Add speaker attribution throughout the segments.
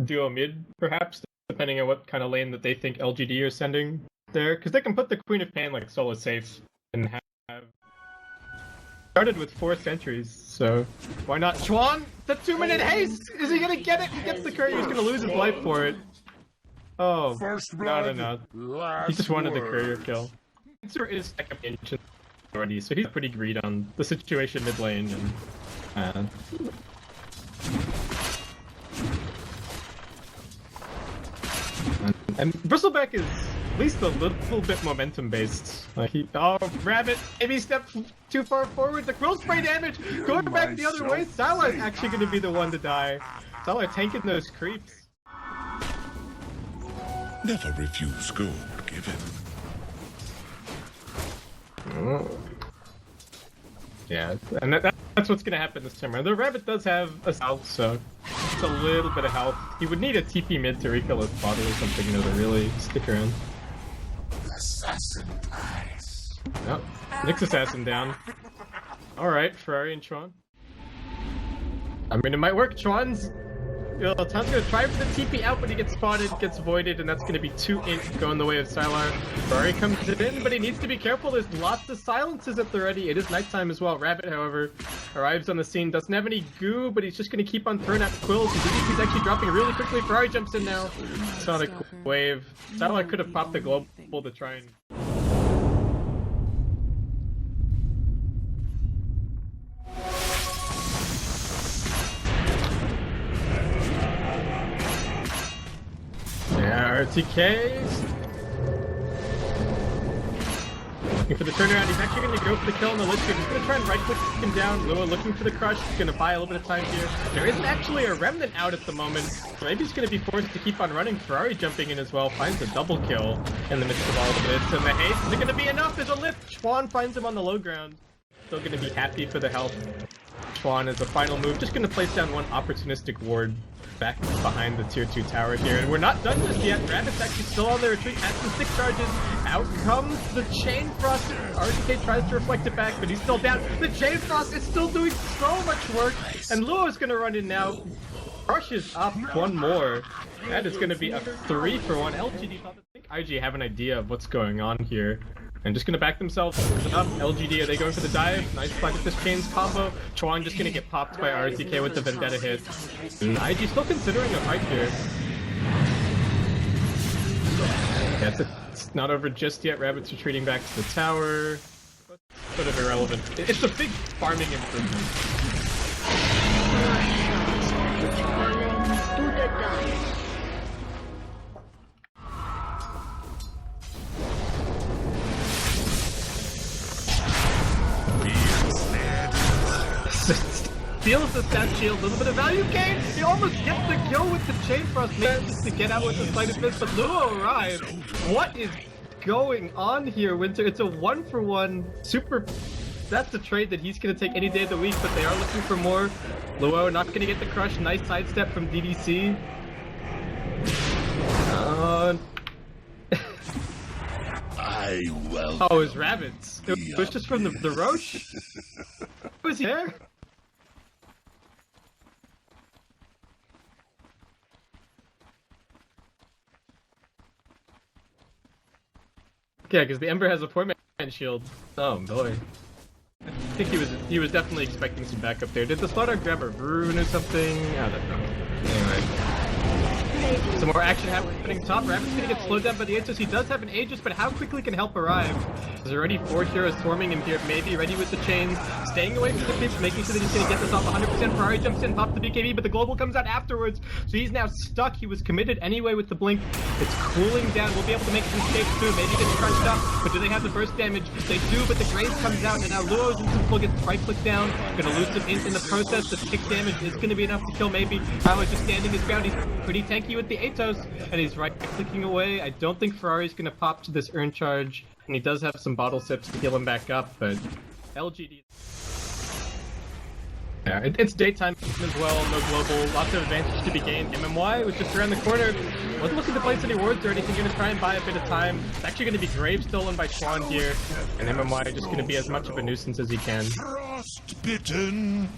Speaker 1: duo mid, perhaps, depending on what kind of lane that they think LGD are sending there, because they can put the Queen of Pain like solo safe and have started with 4 sentries, so why not? ChuaN, the 2-minute haste! Is he gonna get it? He gets the courier, he's gonna lose his life for it. Oh, no. He just wanted the courier kill. Answer is second ancient already, so he's pretty greed on the situation mid lane, and Bristleback is at least a little bit momentum based. Like Rabbit, maybe step too far forward. The quill spray damage going back the other way. Sylar is actually going to be the one to die. Sylar tanking those creeps.
Speaker 2: Never refuse gold given.
Speaker 1: Yeah, and that's what's going to happen this time around. The Rabbit does have a health, so it's a little bit of health. He would need a TP mid to refill his bottle or something, to really stick around.
Speaker 2: Assassin dies.
Speaker 1: Oh, Nick's assassin down. Alright, Ferrari and ChuaN. I mean, it might work. ChuaN's Tan's gonna try for the TP out, but he gets spotted, gets voided, and that's gonna be 2 int going the way of Sylar. Ferrari comes in, but he needs to be careful. There's lots of silences at the ready. It is nighttime as well. Rabbit, however, arrives on the scene. Doesn't have any goo, but he's just gonna keep on throwing out quills. He's actually dropping really quickly. Ferrari jumps in now. Sonic wave. Sylar could have popped the global to try and... Yeah, rOtk. Looking for the turnaround. He's actually going to go for the kill on the Lich. He's going to try and right-click him down. Luo looking for the crush. He's going to buy a little bit of time here. There isn't actually a remnant out at the moment, so maybe he's going to be forced to keep on running. Ferrari jumping in as well. Finds a double kill in the midst of all of this. And the haste, is it going to be enough? There's a lift. ChuaN finds him on the low ground. Still going to be happy for the help. ChuaN is the final move. Just going to place down one opportunistic ward back behind the tier 2 tower here, and we're not done just yet. Rabbit's actually still on their retreat, has some 6 charges. Out comes the Chain Frost. rOtk tries to reflect it back, but he's still down. The Chain Frost is still doing so much work, and Luo is gonna run in now. Crushes up one more. That is gonna be a 3-for-1. LGD, I think IG have an idea of what's going on here. And just gonna back themselves up. LGD, are they going for the dive? Nice fight with this Chains combo. ChuaN just gonna get popped by rOtk with the Vendetta hit. And IG still considering a fight here. Yeah, it's not over just yet. Rabbit's retreating back to the tower. Sort of irrelevant. It's a big farming improvement. Steals the stat shield, a little bit of value gain. He almost gets the kill with the Chain Frost, manages to get out with the slightest miss, but Luo arrived. What is going on here, Winter? It's a 1-for-1 super. That's a trade that he's gonna take any day of the week, but they are looking for more. Luo not gonna get the crush. Nice sidestep from DDC. Oh, it was Rabbits. It was just from the Roche. Was he there? Yeah, because the Ember has a poor man shield. Oh boy. I think he was definitely expecting some backup there. Did the Slaughter grab a rune or something? I don't know. Anyway. Some more action happening top. Rabbit's gonna get slowed down by the Aegis. He does have an Aegis, but how quickly can help arrive? There's already 4 heroes swarming him here. Maybe ready with the chains. Staying away from the creeps, making sure that he's gonna get this off 100%. Ferrari jumps in, pops the BKB, but the global comes out afterwards. So he's now stuck. He was committed anyway with the blink. It's cooling down. We'll be able to make some escapes too. Maybe get crunched up. But do they have the burst damage? They do, but the Graze comes out, and now Luo's in some full, gets right click down. Gonna lose some int in the process. The kick damage is gonna be enough to kill maybe. Tyler's just standing his ground. He's pretty tanky with the Atos, and he's right clicking away. I don't think Ferrari's gonna pop to this urn charge, and he does have some bottle sips to heal him back up, but LGD. Yeah, it's daytime as well, no global, lots of advantage to be gained. MMY was just around the corner, wasn't looking to place any wards or anything, gonna try and buy a bit of time. It's actually gonna be Grave stolen by ChuaN here, and MMY just gonna be as much of a nuisance as he can.
Speaker 2: Frostbitten.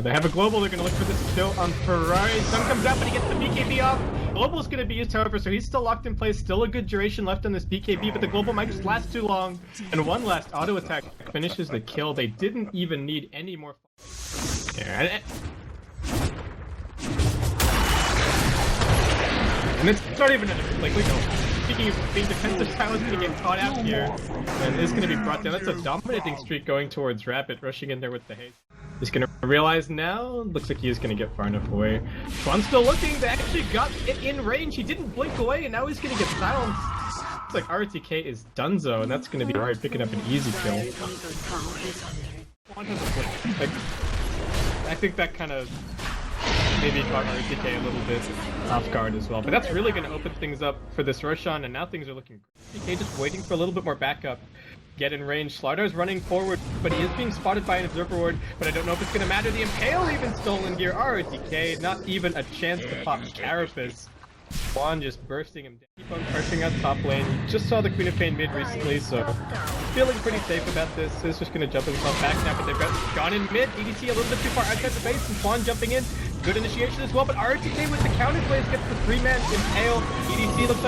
Speaker 1: They have a global. They're going to look for this kill on Ferrari. Sun comes out, but he gets the BKB off. Global's going to be used, however, so he's still locked in place. Still a good duration left on this BKB, but the global might just last too long. And one last auto attack finishes the kill. They didn't even need any more. And it's not even like we know. Speaking of being defensive, Sylar's going to get caught out here, and is going to be brought down. That's a dominating streak going towards Rabbit, rushing in there with the haste. He's going to realize now, looks like he is going to get far enough away. ChuaN's still looking, they actually got it in range, he didn't blink away, and now he's going to get silenced. Looks like rOtk is donezo, and that's going to be Ferrari picking up an easy kill. ChuaN has a blink. Like, I think that kind of maybe caught rOtk a little bit off guard as well, but that's really going to open things up for this Roshan, and now things are looking great. rOtk just waiting for a little bit more backup. Get in range. Slardar's running forward, but he is being spotted by an Observer Ward, but I don't know if it's going to matter. The Impale even stolen here. rOtk, not even a chance to pop Carapace. ChuaN just bursting him down. Keep on pressing out top lane. Just saw the Queen of Pain mid recently, so feeling pretty safe about this. He's just going to jump himself back now, but they've gone in mid. EDC a little bit too far outside the base, and ChuaN jumping in. Good initiation as well, but rOtk with the counter plays gets the 3-man Impale. EDC looks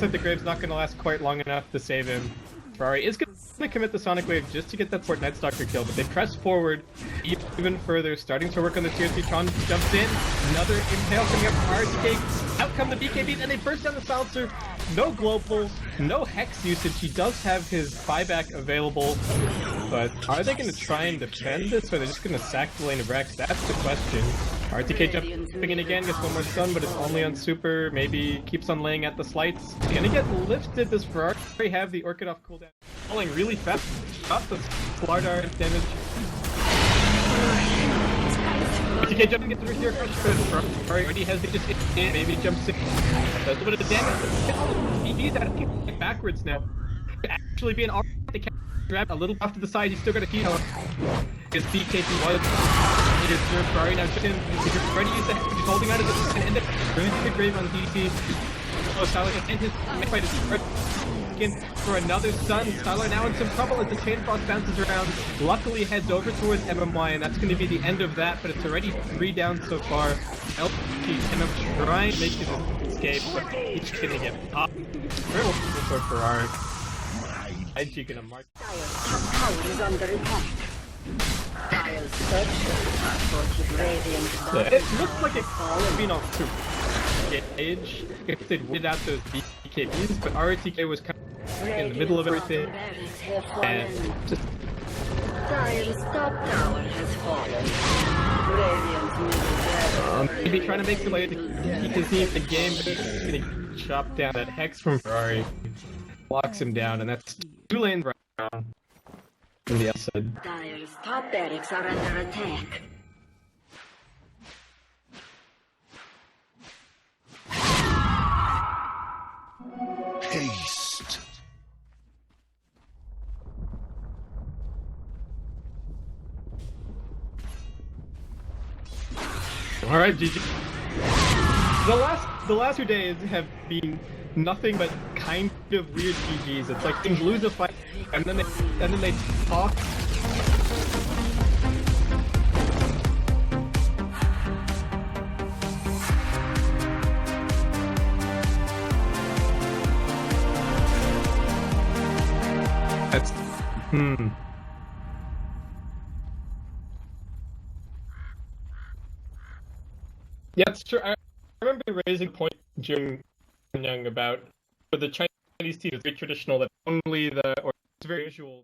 Speaker 1: like the Grave's not going to last quite long enough to save him. Ferrari is going to commit the Sonic Wave just to get that Fort Nightstalker kill, but they press forward even further, starting to work on the tier 3. ChuaN jumps in, another Impale coming up from rOtk, out come the BKBs, and they burst down the silencer. No globals, no Hex usage. He does have his buyback available, but are they going to try and defend this, or are they just going to sack the lane of Rex? That's the question. rOtk jumping in again, gets one more stun, but it's only on super, maybe keeps on laying at the slights. Gonna get lifted, does Ferrari have the Orchid off cooldown? Falling really fast, got the Slardar damage. rOtk jumping gets the Reseer Crush, but Ferrari already has it just in, maybe jumps in, does a bit of damage. He's out of backwards now. Actually being all the grab a little off to the side, he's still got a key however. His BKB was Ferrari now just in. He's ready to use the Hex, but he's holding out of this and end up going to the grave on DDT. Oh, Sylar and his fight is in for another stun. Sylar now in some trouble as the Chain Frost bounces around. Luckily heads over towards MMY, and that's going to be the end of that, but it's already 3 down so far. LGD cannot try and make his escape, but he's going to get popped. Very for Ferrari. LGD gonna mark.
Speaker 3: Tower is under attack.
Speaker 1: It looks like it's been on super gauge if they'd weeded out those BKBs, but rOtk was kind of in the middle of everything, and just...
Speaker 3: Dire's top tower has fallen.
Speaker 1: Maybe trying to make the way to keep his team in the game, but he's gonna chop down that Hex from Ferrari, locks him down, and that's 2 lanes round. On the outside.
Speaker 3: Dire's top barracks are under attack.
Speaker 2: Haste.
Speaker 1: All right, GG. The last 2 days have been nothing but kind of weird GGs. It's like things lose a fight, and then they talk. That's Yeah, it's true. I remember raising a point during Young about the Chinese team is very traditional that only or it's very usual